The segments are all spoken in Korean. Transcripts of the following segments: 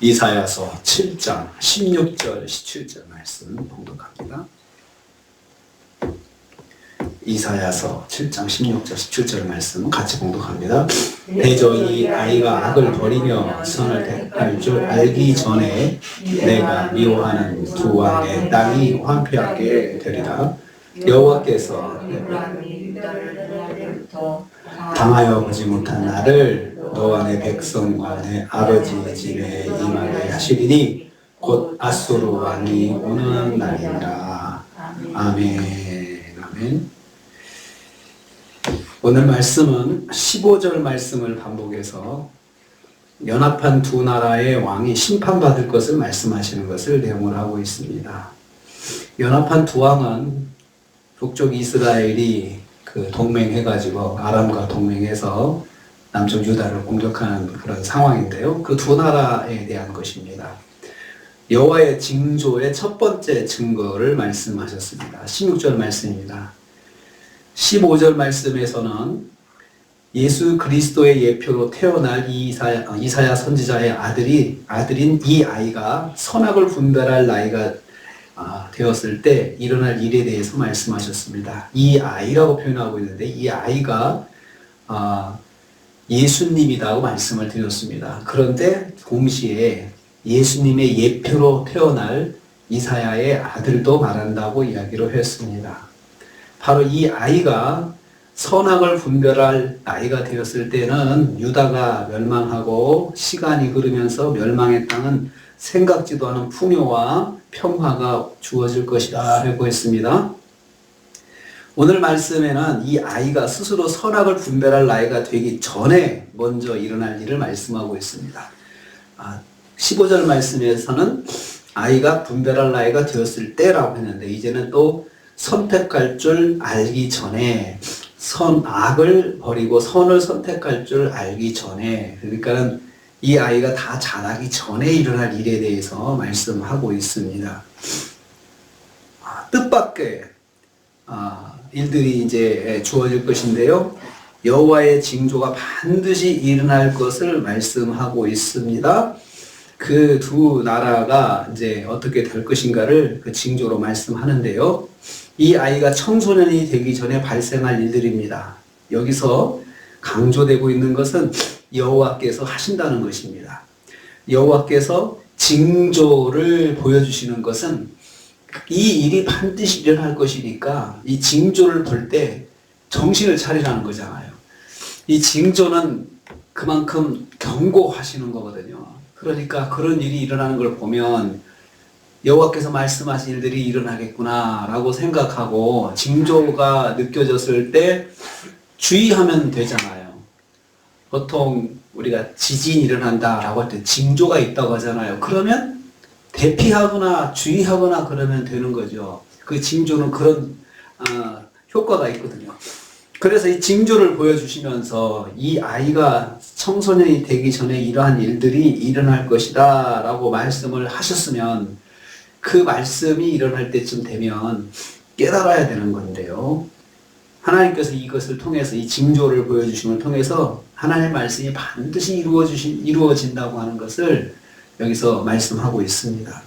이사야서 7장 16절 17절 말씀 봉독합니다. 이사야서 7장 16절 17절 말씀 같이 봉독합니다. 대저 이 아이가 악을 버리며 선을 택할 줄 알기 전에 내가 미워하는 두 왕의 땅이 황폐하게 되리라. 여호와께서 당하여 보지 못한 나를 너와 내 백성과 내 아버지 집에 임하게 하시리니 곧 아수르 왕이 오는 날이라. 아멘. 아멘. 오늘 말씀은 15절 말씀을 반복해서 연합한 두 나라의 왕이 심판받을 것을 말씀하시는 것을 내용을 하고 있습니다. 연합한 두 왕은 북쪽 이스라엘이 동맹해가지고 아람과 동맹해서 남쪽 유다를 공격하는 그런 상황인데요. 그 두 나라에 대한 것입니다. 여호와의 징조의 첫 번째 증거를 말씀하셨습니다. 16절 말씀입니다. 15절 말씀에서는 예수 그리스도의 예표로 태어날 이사야 선지자의 아들인 이 아이가 선악을 분별할 나이가 되었을 때 일어날 일에 대해서 말씀하셨습니다. 이 아이라고 표현하고 있는데 이 아이가 예수님이라고 말씀을 드렸습니다. 그런데 동시에 예수님의 예표로 태어날 이사야의 아들도 말한다고 이야기를 했습니다. 바로 이 아이가 선악을 분별할 나이가 되었을 때는 유다가 멸망하고 시간이 흐르면서 멸망의 땅은 생각지도 않은 풍요와 평화가 주어질 것이다 라고 했습니다. 오늘 말씀에는 이 아이가 스스로 선악을 분별할 나이가 되기 전에 먼저 일어날 일을 말씀하고 있습니다. 15절 말씀에서는 아이가 분별할 나이가 되었을 때라고 했는데 이제는 또 선택할 줄 알기 전에 악을 버리고 선을 선택할 줄 알기 전에 그러니까는 이 아이가 다 자라기 전에 일어날 일에 대해서 말씀하고 있습니다. 뜻밖의 일들이 이제 주어질 것인데요. 여호와의 징조가 반드시 일어날 것을 말씀하고 있습니다. 그 두 나라가 이제 어떻게 될 것인가를 그 징조로 말씀하는데요. 이 아이가 청소년이 되기 전에 발생할 일들입니다. 여기서 강조되고 있는 것은 여호와께서 하신다는 것입니다. 여호와께서 징조를 보여주시는 것은 이 일이 반드시 일어날 것이니까 이 징조를 볼 때 정신을 차리라는 거잖아요. 이 징조는 그만큼 경고하시는 거거든요. 그러니까 그런 일이 일어나는 걸 보면 여호와께서 말씀하신 일들이 일어나겠구나 라고 생각하고 징조가 느껴졌을 때 주의하면 되잖아요. 보통 우리가 지진이 일어난다 라고 할 때 징조가 있다고 하잖아요. 그러면 대피하거나 주의하거나 그러면 되는 거죠. 그 징조는 그런 효과가 있거든요. 그래서 이 징조를 보여주시면서 이 아이가 청소년이 되기 전에 이러한 일들이 일어날 것이다 라고 말씀을 하셨으면 그 말씀이 일어날 때쯤 되면 깨달아야 되는 건데요. 하나님께서 이것을 통해서 이 징조를 보여주심을 통해서 하나님의 말씀이 반드시 이루어진다고 하는 것을 여기서 말씀하고 있습니다.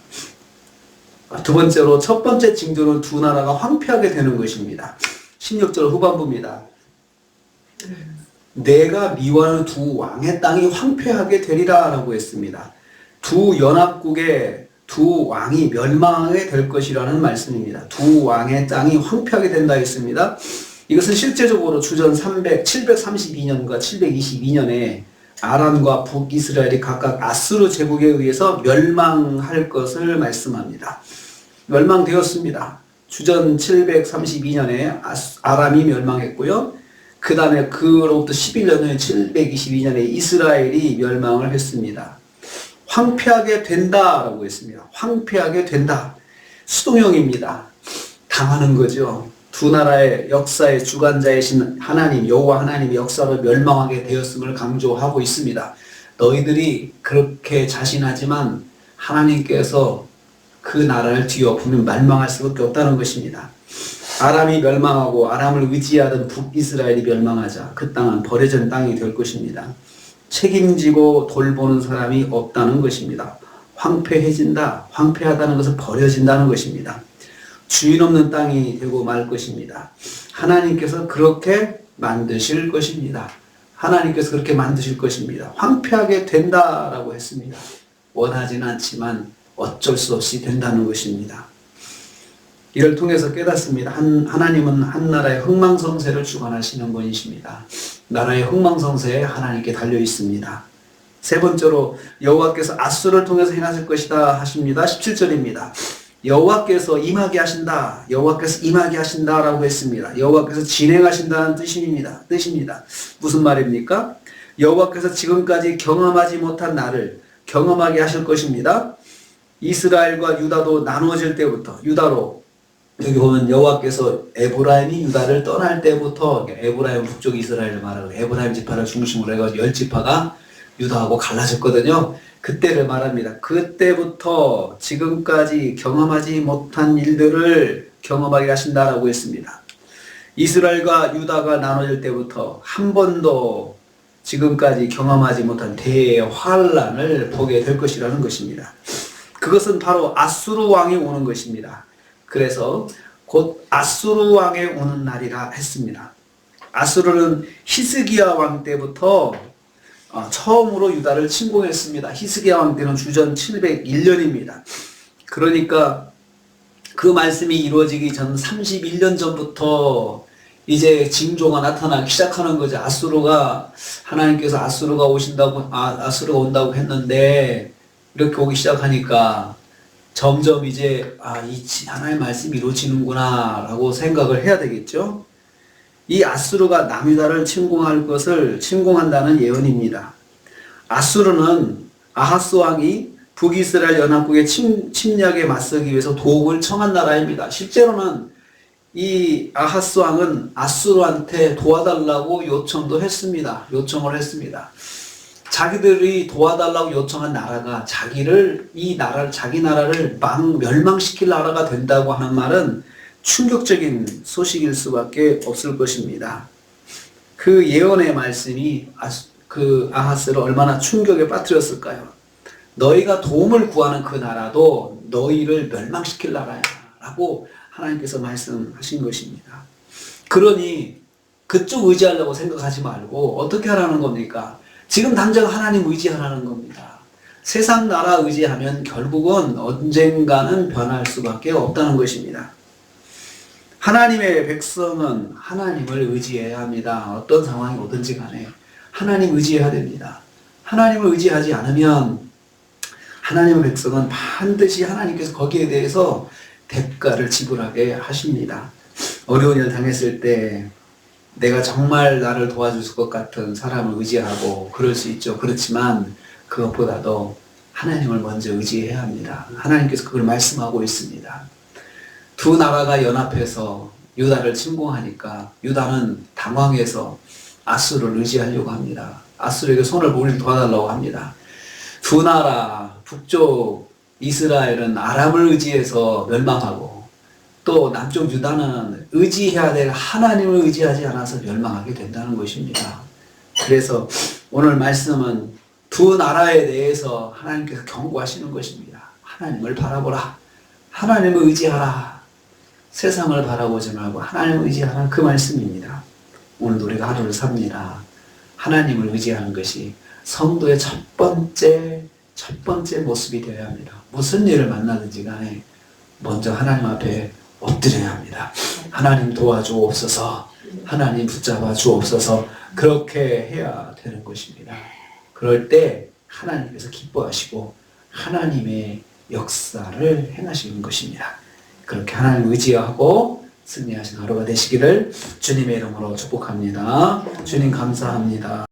두 번째로 첫 번째 징조는 두 나라가 황폐하게 되는 것입니다. 16절 후반부입니다. 내가 미워하는 두 왕의 땅이 황폐하게 되리라 라고 했습니다. 두 연합국의 두 왕이 멸망하게 될 것이라는 말씀입니다. 두 왕의 땅이 황폐하게 된다 했습니다. 이것은 실제적으로 주전 732년과 722년에 아람과 북이스라엘이 각각 아수르 제국에 의해서 멸망할 것을 말씀합니다. 멸망되었습니다. 주전 732년에 아람이 멸망했고요. 그 다음에 그로부터 11년 후에 722년에 이스라엘이 멸망을 했습니다. 황폐하게 된다라고 했습니다. 황폐하게 된다. 수동형입니다. 당하는 거죠. 두 나라의 역사의 주관자이신 하나님, 여호와 하나님의 역사로 멸망하게 되었음을 강조하고 있습니다. 너희들이 그렇게 자신하지만 하나님께서 그 나라를 뒤엎으면 멸망할 수밖에 없다는 것입니다. 아람이 멸망하고 아람을 의지하던 북이스라엘이 멸망하자 그 땅은 버려진 땅이 될 것입니다. 책임지고 돌보는 사람이 없다는 것입니다. 황폐해진다. 황폐하다는 것은 버려진다는 것입니다. 주인 없는 땅이 되고 말 것입니다. 하나님께서 그렇게 만드실 것입니다. 하나님께서 그렇게 만드실 것입니다. 황폐하게 된다라고 했습니다. 원하지는 않지만 어쩔 수 없이 된다는 것입니다. 이를 통해서 깨닫습니다. 하나님은 한 나라의 흥망성쇠를 주관하시는 분이십니다. 나라의 흥망성쇠에 하나님께 달려 있습니다. 세 번째로 여호와께서 앗술을 통해서 행하실 것이다 하십니다. 17절입니다. 여호와께서 임하게 하신다. 여호와께서 임하게 하신다라고 했습니다. 여호와께서 진행하신다는 뜻입니다. 무슨 말입니까? 여호와께서 지금까지 경험하지 못한 나를 경험하게 하실 것입니다. 이스라엘과 유다도 나누어질 때부터 유다로 여기 보면 여호와께서 에브라임이 유다를 떠날 때부터 에브라임 북쪽 이스라엘을 말하고 에브라임 지파를 중심으로 해가지고 10지파가 유다하고 갈라졌거든요. 그때를 말합니다. 그때부터 지금까지 경험하지 못한 일들을 경험하게 하신다라고 했습니다. 이스라엘과 유다가 나눠질 때부터 한 번도 지금까지 경험하지 못한 대환란을 보게 될 것이라는 것입니다. 그것은 바로 아수르 왕이 오는 것입니다. 그래서 곧 아수르 왕이 오는 날이라 했습니다. 아수르는 히스기야 왕 때부터 처음으로 유다를 침공했습니다. 히스기야 왕 때는 주전 701년입니다. 그러니까 그 말씀이 이루어지기 전 31년 전부터 이제 징조가 나타나기 시작하는 거죠. 하나님께서 아수르가 온다고 했는데 이렇게 오기 시작하니까 점점 이제 이 하나님의 말씀이 이루어지는구나 라고 생각을 해야 되겠죠. 이 아수르가 남유다를 침공할 것을 침공한다는 예언입니다. 아수르는 아하스 왕이 북이스라엘 연합국의 침략에 맞서기 위해서 도움을 청한 나라입니다. 실제로는 이 아하스 왕은 아수르한테 도와달라고 요청을 했습니다. 자기들이 도와달라고 요청한 나라가 자기 나라를 멸망시킬 나라가 된다고 하는 말은 충격적인 소식일 수밖에 없을 것입니다. 그 예언의 말씀이 그 아하스를 얼마나 충격에 빠뜨렸을까요? 너희가 도움을 구하는 그 나라도 너희를 멸망시킬 나라야 라고 하나님께서 말씀하신 것입니다. 그러니 그쪽 의지하려고 생각하지 말고 어떻게 하라는 겁니까? 지금 당장 하나님 의지하라는 겁니다. 세상 나라 의지하면 결국은 언젠가는 변할 수밖에 없다는 것입니다. 하나님의 백성은 하나님을 의지해야 합니다. 어떤 상황이 오든지 간에 하나님 의지해야 됩니다. 하나님을 의지하지 않으면 하나님의 백성은 반드시 하나님께서 거기에 대해서 대가를 지불하게 하십니다. 어려운 일 당했을 때 내가 정말 나를 도와줄 것 같은 사람을 의지하고 그럴 수 있죠. 그렇지만 그것보다도 하나님을 먼저 의지해야 합니다. 하나님께서 그걸 말씀하고 있습니다. 두 나라가 연합해서 유다를 침공하니까 유다는 당황해서 아수르를 의지하려고 합니다. 아수르에게 손을 모으려 도와달라고 합니다. 두 나라 북쪽 이스라엘은 아람을 의지해서 멸망하고 또 남쪽 유다는 의지해야 될 하나님을 의지하지 않아서 멸망하게 된다는 것입니다. 그래서 오늘 말씀은 두 나라에 대해서 하나님께서 경고하시는 것입니다. 하나님을 바라보라. 하나님을 의지하라. 세상을 바라보지 말고 하나님을 의지하라. 그 말씀입니다. 오늘 우리가 하루를 삽니다. 하나님을 의지하는 것이 성도의 첫 번째 모습이 되어야 합니다. 무슨 일을 만나든지 간에 먼저 하나님 앞에 엎드려야 합니다. 하나님 도와주옵소서. 하나님 붙잡아 주옵소서. 그렇게 해야 되는 것입니다. 그럴 때 하나님께서 기뻐하시고 하나님의 역사를 행하시는 것입니다. 그렇게 하나님 의지하고 승리하신 하루가 되시기를 주님의 이름으로 축복합니다. 주님 감사합니다.